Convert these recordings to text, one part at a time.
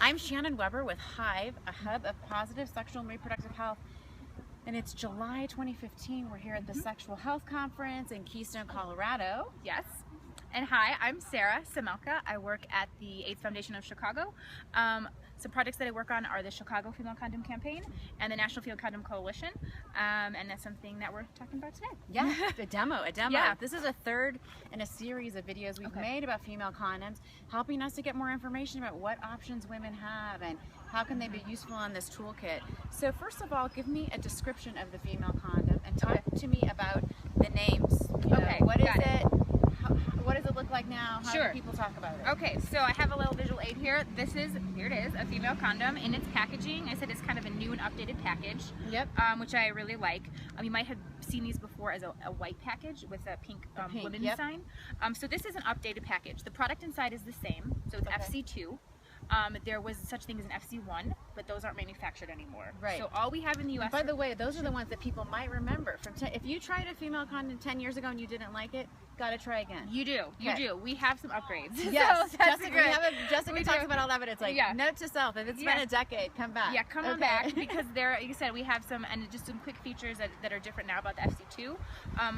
I'm Shannon Weber with Hive, a hub of positive sexual and reproductive health. And it's July 2015. We're here at the Sexual Health Conference in Keystone, Colorado. Yes. And hi, I'm Sarah Samelka. I work at the AIDS Foundation of Chicago. Some projects that I work on are the Chicago Female Condom Campaign and the National Field Condom Coalition. And that's something that we're talking about today. Yeah, a demo. Yeah. This is a third in a series of videos we've made about female condoms, helping us to get more information about what options women have and how can they be useful on this toolkit. So first of all, give me a description of the female condom and talk to me about the names. You know, what is it? What does it look like now? How do people talk about it? Okay, so I have a little visual aid here. Here it is, a female condom in its packaging. I said it's kind of a new and updated package, which I really like. You might have seen these before as a white package with a pink women's sign. So this is an updated package. The product inside is the same, so it's FC2. There was such thing as an FC1, but those aren't manufactured anymore. Right. So all we have in the U.S. And by the way, those are the ones that people might remember from. If you tried a female condom 10 years ago and you didn't like it, gotta try again. You do. You do. We have some upgrades. Yes. So Jessica talks about all that, but it's like note to self: if it's been a decade, come back. Yeah, come on back because there, like you said, we have some and just some quick features that are different now about the FC2.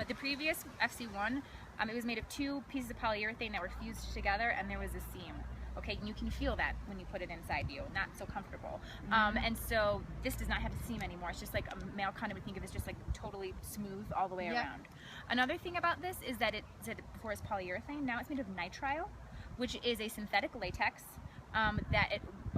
The previous FC1, it was made of two pieces of polyurethane that were fused together, and there was a seam. Okay, and you can feel that when you put it inside you, not so comfortable. And so this does not have a seam anymore. It's just like a male condom. We think of it as just like totally smooth all the way around. Another thing about this is that it said before it's polyurethane. Now it's made of nitrile, which is a synthetic latex. A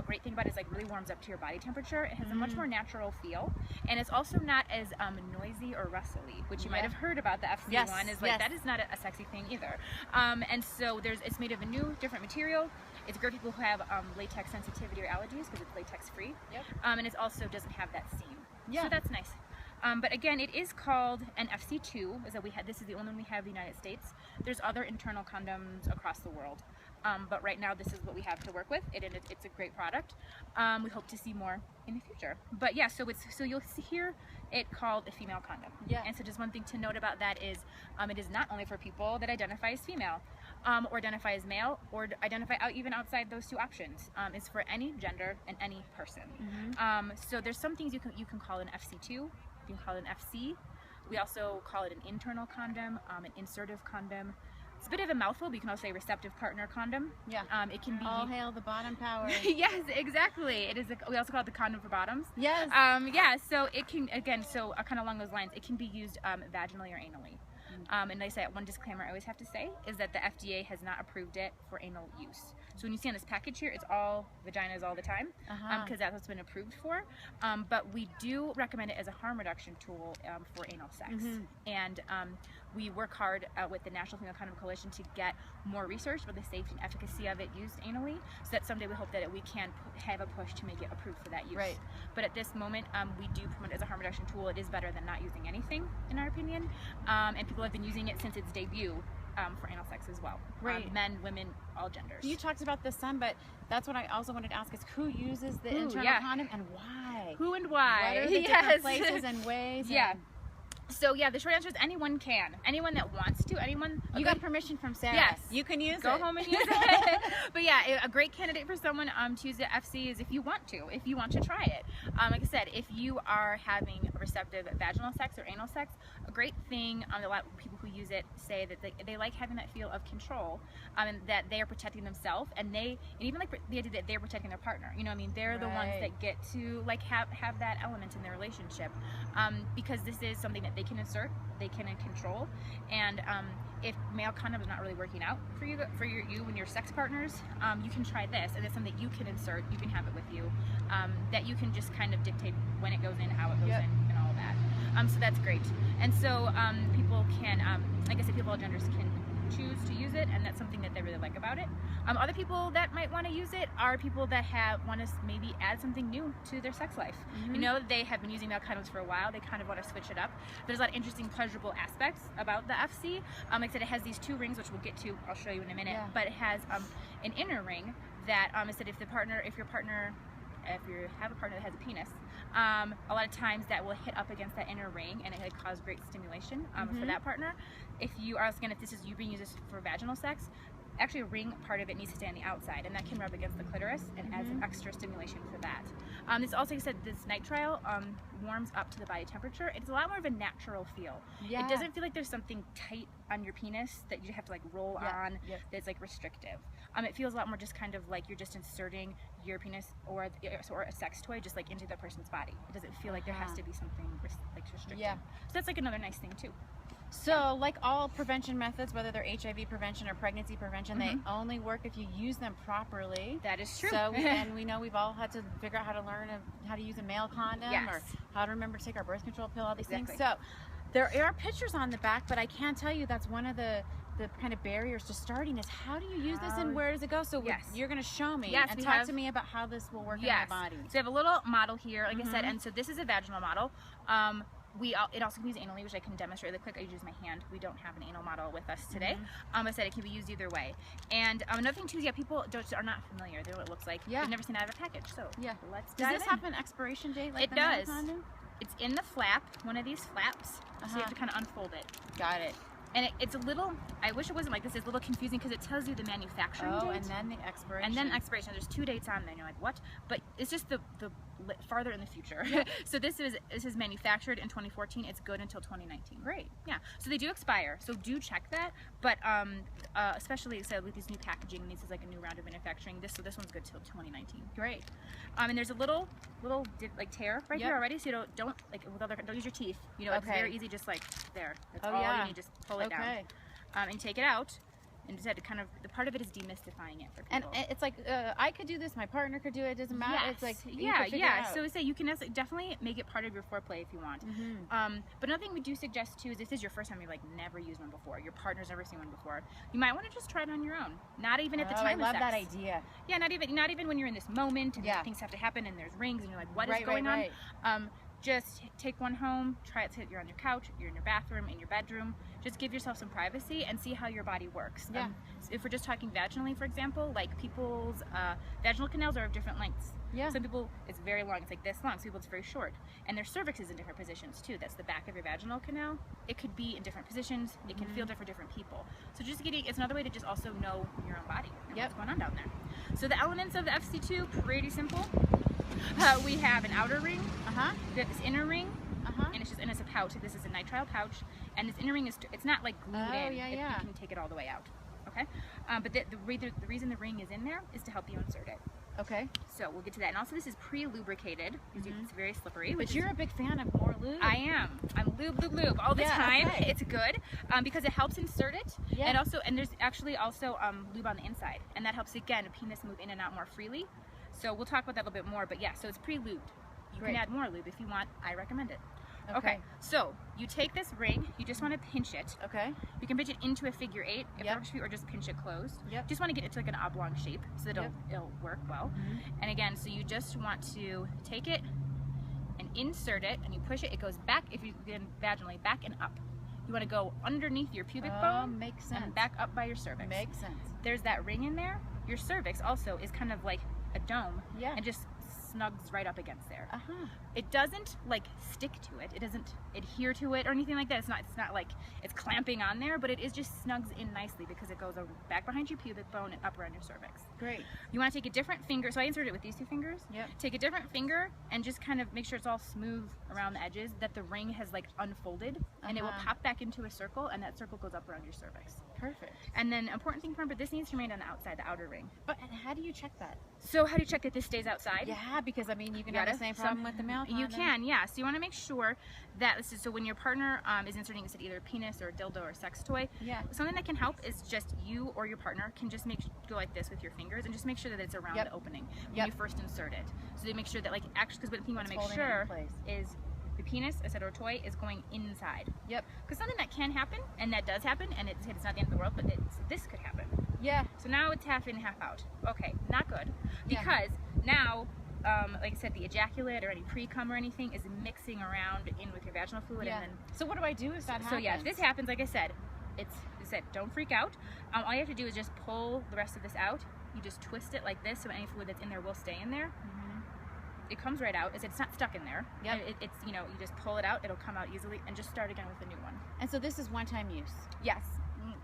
great thing about it is like really warms up to your body temperature. It has a much more natural feel, and it's also not as noisy or rustly, which you might have heard about the FC1 is like that is not a sexy thing either. And so it's made of a new, different material. It's great for people who have latex sensitivity or allergies because it's latex free. And it also doesn't have that seam. So that's nice. But again, it is called an FC2. This is the only one we have in the United States. There's other internal condoms across the world. But right now, this is what we have to work with. It's a great product. We hope to see more in the future. But yeah, so you'll see here it called a female condom. And so just one thing to note about that is it is not only for people that identify as female or identify as male or identify even outside those two options. It's for any gender and any person. So there's some things you can call an FC2. You can call it an FC. We also call it an internal condom, an insertive condom. It's a bit of a mouthful, but you can also say receptive partner condom. It can be all hail the bottom power. Yes, exactly. It is. We also call it the condom for bottoms. Yes. So it can kind of along those lines. It can be used vaginally or anally. And they say one disclaimer I always have to say is that the FDA has not approved it for anal use. So when you see on this package here, it's all vaginas all the time because that's what's been approved for. But we do recommend it as a harm reduction tool for anal sex. And we work hard with the National Female Condom Coalition to get more research about the safety and efficacy of it used anally, so that someday we hope that we can have a push to make it approved for that use. But at this moment, we do promote it as a harm reduction tool. It is better than not using anything, in our opinion. And people have been using it since its debut for anal sex as well. Men, women, all genders. You talked about this some, but that's what I also wanted to ask is who uses the internal condom and why? Who and why? What are the different places and ways? So yeah, the short answer is anyone can. Anyone that wants to. Anyone. You got permission from Sarah. Yes. You can use it. Go home and use it. But yeah, a great candidate for someone to use the FC is if you want to try it. Like I said, if you are having receptive vaginal sex or anal sex, a great thing, a lot of people who use it say that they like having that feel of control, and that they are protecting themselves, and even like the idea that they're protecting their partner. You know what I mean? They're the ones that get to like have that element in their relationship, because this is something that they can insert, they can control, and if male condom is not really working out for you and your sex partners, you can try this, and it's something that you can insert, you can have it with you, that you can just kind of dictate when it goes in, how it goes in, and all of that. So that's great. And so people can, like I said, people of all genders can choose to use it, and that's something that they really like about it. Other people that might want to use it are people that want to maybe add something new to their sex life. You know, they have been using male condoms for a while, they kind of want to switch it up. There's a lot of interesting, pleasurable aspects about the FC. Like I said, it has these two rings, which we'll get to, I'll show you in a minute, but it has an inner ring that I said if you have a partner that has a penis, a lot of times that will hit up against that inner ring, and it can cause great stimulation for that partner. If this is you being used for vaginal sex, actually a ring part of it needs to stay on the outside, and that can rub against the clitoris and adds extra stimulation for that. This also, like I said, this nitrile warms up to the body temperature. It's a lot more of a natural feel. Yeah. It doesn't feel like there's something tight on your penis that you have to like roll on that's like restrictive. It feels a lot more just kind of like you're just inserting your penis or a sex toy just like into the person's body. It doesn't feel like there has to be something like restricted. Yeah. So that's like another nice thing too. So, like all prevention methods, whether they're HIV prevention or pregnancy prevention, they only work if you use them properly. That is true. So, and we know we've all had to figure out how to learn how to use a male condom or how to remember to take our birth control pill, all these things. So, there are pictures on the back, but I can tell you that's one of the kind of barriers to starting is how do you use this and where does it go? So you're going to show me and talk to me about how this will work in my body. So, we have a little model here, like I said, and so this is a vaginal model. It also can be used anally, which I can demonstrate really quick. I use my hand. We don't have an anal model with us today. I said it can be used either way. And another thing too is people are not familiar. They know what it looks like. They've never seen it out of a package. So let's dive in. Does this have an expiration date like it does. It's in the flap, one of these flaps. So you have to kind of unfold it. Got it. And it's a little, I wish it wasn't like this, it's a little confusing because it tells you the manufacturing date. And then the expiration. And then expiration. There's 2 dates on there and you're like, what? But it's just the farther in the future. So this is manufactured in 2014. It's good until 2019. Great. Yeah. So they do expire. So do check that. But especially with these new packaging, this is like a new round of manufacturing. So this one's good till 2019. Great. And there's a little like tear right here already. So you don't like don't use your teeth. You know, it's very easy. Just like there. That's all you need. Just pull it down. And take it out. And just had to kind of, the part of it is demystifying it for people. And it's like, I could do this, my partner could do it, it doesn't matter. Yes. It's like, So you can definitely make it part of your foreplay if you want. But another thing we do suggest too is if this is your first time, you've like never used one before, your partner's never seen one before, you might want to just try it on your own. Not even at the time of sex. I love that idea. Yeah, not even when you're in this moment and things have to happen and there's rings and you're like, what is going on? Just take one home, try it, you're on your couch, you're in your bathroom, in your bedroom, just give yourself some privacy and see how your body works. So if we're just talking vaginally, for example, like people's vaginal canals are of different lengths. Some people, it's very long, it's like this long, some people it's very short. And their cervix is in different positions too. That's the back of your vaginal canal. It could be in different positions, it can feel different for different people. So just it's another way to just also know your own body and what's going on down there. So the elements of the FC2, pretty simple. We have an outer ring, we have this inner ring, and it's a pouch. This is a nitrile pouch, and this inner ring it's not like glued in. You can take it all the way out. Okay, but the reason the ring is in there is to help you insert it. Okay. So we'll get to that. And also this is pre-lubricated because it's very slippery. But you're a big fan of more lube. I am. I'm lube all the time. Okay. It's good because it helps insert it. And there's actually also lube on the inside, and that helps again a penis move in and out more freely. So we'll talk about that a little bit more, but so it's pre-lubed. You can add more lube if you want. I recommend it. Okay, so you take this ring, you just want to pinch it. Okay. You can pinch it into a figure 8 if it works for you, or just pinch it closed. Just want to get it to like an oblong shape so that it'll work well. And again, so you just want to take it and insert it, and you push it, it goes back, if you get vaginally, back and up. You want to go underneath your pubic bone makes sense. And back up by your cervix. Makes sense. There's that ring in there. Your cervix also is kind of like a dome and just snugs right up against there. It doesn't like stick to it. It doesn't adhere to it or anything like that. It's not like it's clamping on there, but it is just snugs in nicely because it goes back behind your pubic bone and up around your cervix. Great. You want to take a different finger. So I inserted it with these 2 fingers. Take a different finger and just kind of make sure it's all smooth around the edges, that the ring has like unfolded, and it will pop back into a circle, and that circle goes up around your cervix. Perfect. And then important thing to remember, this needs to remain on the outside, the outer ring. But how do you check that? So how do you check that this stays outside? Yeah, because I mean you can have the same problem with the male condom. You can, so you want to make sure that so when your partner is inserting either a penis or a dildo or a sex toy, something that can help is just you or your partner can just go like this with your fingers and just make sure that it's around the opening when you first insert it. So they make sure that because what you want to make sure is the penis, I said, or toy is going inside. Because something that can happen, and that does happen, and it's not the end of the world, but this could happen. So now it's half in, half out. Okay, not good. Because now, like I said, the ejaculate or any pre-cum or anything is mixing around in with your vaginal fluid. And then, so what do I do if that happens? So if this happens, like I said, don't freak out. All you have to do is just pull the rest of this out. You just twist it like this so any fluid that's in there will stay in there. It comes right out. It's not stuck in there. It's you just pull it out. It'll come out easily, and just start again with a new one. And so this is one-time use. Yes.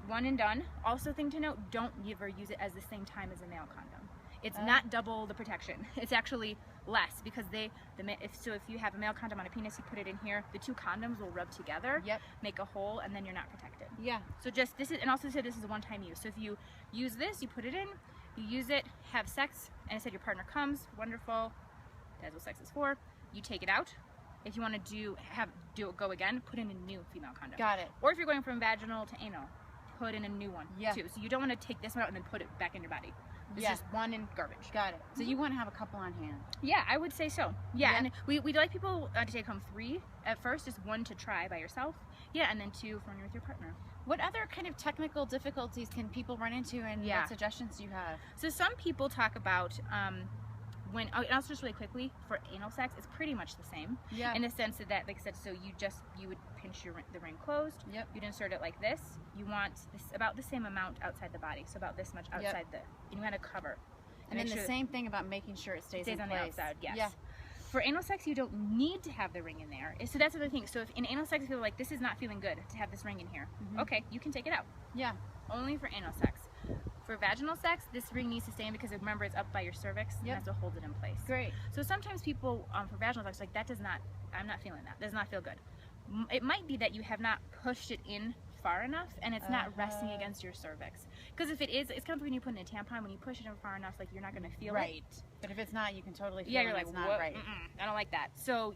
one and done. Also, thing to note: don't ever use it as the same time as a male condom. It's not double the protection. It's actually less, because if you have a male condom on a penis, you put it in here, the two condoms will rub together, make a hole, and then you're not protected. Yeah. So just this is, and also said this is a one-time use. So if you use this, you put it in, you use it, have sex, and I said your partner comes, wonderful. That's what sex is for. You take it out. If you want to do it go again, put in a new female condom. Got it. Or if you're going from vaginal to anal, put in a new one too. So you don't want to take this one out and then put it back in your body. It's just one in garbage. Got it. So you want to have a couple on hand. Yeah, I would say so. Yeah, and we like people to take home 3 at first, just 1 to try by yourself. Yeah, and then 2 for when you're with your partner. What other kind of technical difficulties can people run into, and what suggestions do you have? So some people talk about and also just really quickly, for anal sex, it's pretty much the same. Yeah. In the sense that, like I said, so you would pinch the ring closed. Yep. You'd insert it like this. You want this about the same amount outside the body, so about this much outside and you want to cover. And then the same thing about making sure it stays in on place. The outside. Yes. Yeah. For anal sex, you don't need to have the ring in there. So that's the other thing. So if in anal sex you feel like this is not feeling good to have this ring in here, okay, you can take it out. Yeah. Only for anal sex. For vaginal sex, this ring needs to stay in, because remember, it's up by your cervix, and that's what holds it in place. Great. So sometimes people for vaginal sex, like, I'm not feeling that. Does not feel good. It might be that you have not pushed it in far enough, and it's not resting against your cervix. Because if it is, it's kind of when you put in a tampon, when you push it in far enough, like, you're not going to feel it. Right. But if it's not, you can totally feel you're like, it's not right. I don't like that. So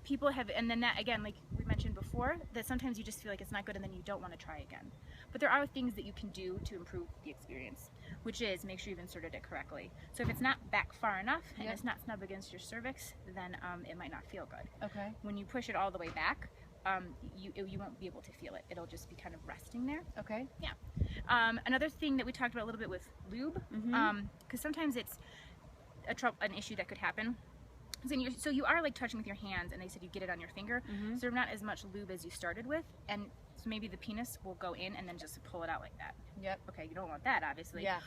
people have, and then that, again, like we mentioned before, that sometimes you just feel like it's not good, and then you don't want to try again. But there are things that you can do to improve the experience, which is make sure you've inserted it correctly. So if it's not back far enough and it's not snug against your cervix, then it might not feel good. Okay. When you push it all the way back, you won't be able to feel it. It'll just be kind of resting there. Okay. Yeah. Another thing that we talked about a little bit with lube, because sometimes it's an issue that could happen. So you are like touching with your hands, and they said you get it on your finger, so there's not as much lube as you started with, and so maybe the penis will go in and then just pull it out like that. Yep. Okay, you don't want that, obviously. Yeah.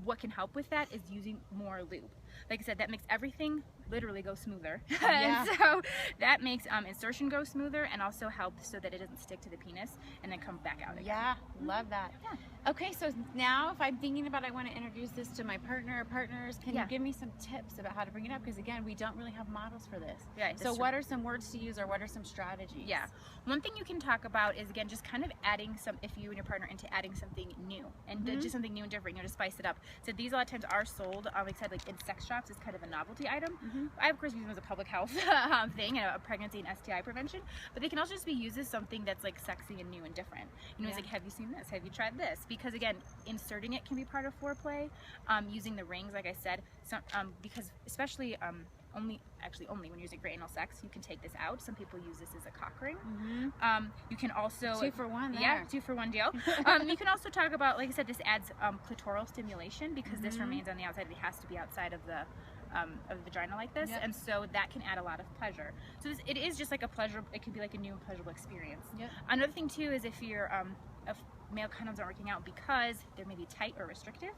What can help with that is using more lube. Like I said, that makes everything literally go smoother. And so that makes insertion go smoother, and also helps so that it doesn't stick to the penis and then come back out again. Yeah, love that. Yeah. Okay, so now if I'm thinking about I want to introduce this to my partner or partners, can you give me some tips about how to bring it up? Because again, we don't really have models for this. Right. So what are some words to use, or what are some strategies? Yeah. One thing you can talk about is, again, just kind of adding if you and your partner into adding something new, and just something new and different, to spice it up. So these a lot of times are sold, like I said, like in sex shops. It's kind of a novelty item. I of course use them as a public health thing, a pregnancy and STI prevention, but they can also just be used as something that's like sexy and new and different. It's like, have you seen this? Have you tried this? Because again, inserting it can be part of foreplay. Using the rings, like I said, because especially only when you're using for anal sex, you can take this out. Some people use this as a cock ring. You can also 2 for 1 there. Yeah, 2 for 1 deal. You can also talk about, like I said, this adds clitoral stimulation, because this remains on the outside. It has to be outside of the vagina like this, and so that can add a lot of pleasure. So it is just like a pleasure. It can be like a new and pleasurable experience. Another thing too is if you're if male condoms aren't working out because they're maybe tight or restrictive.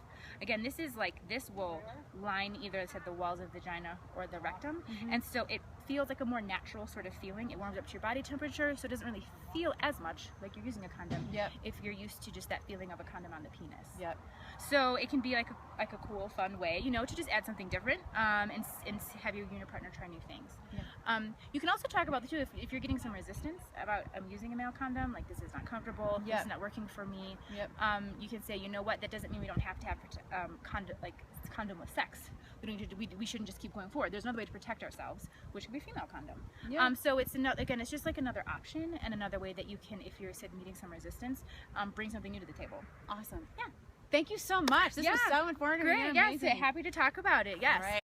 Again, this will line either the walls of the vagina or the rectum, and so it feels like a more natural sort of feeling. It warms up to your body temperature, so it doesn't really feel as much like you're using a condom. If you're used to just that feeling of a condom on the penis. So it can be like a cool, fun way, to just add something different, and have your unit partner try new things. You can also talk about too, if you're getting some resistance about using a male condom, like this is not comfortable, this is not working for me. You can say, you know what, that doesn't mean we don't have to have condom-less sex. We shouldn't just keep going forward. There's another way to protect ourselves, which could be female condom. So it's it's just like another option, and another way that you can, if you're meeting some resistance, bring something new to the table. Awesome. Yeah. Thank you so much. This was so informative. Great. Yes. Happy to talk about it. Yes. All right.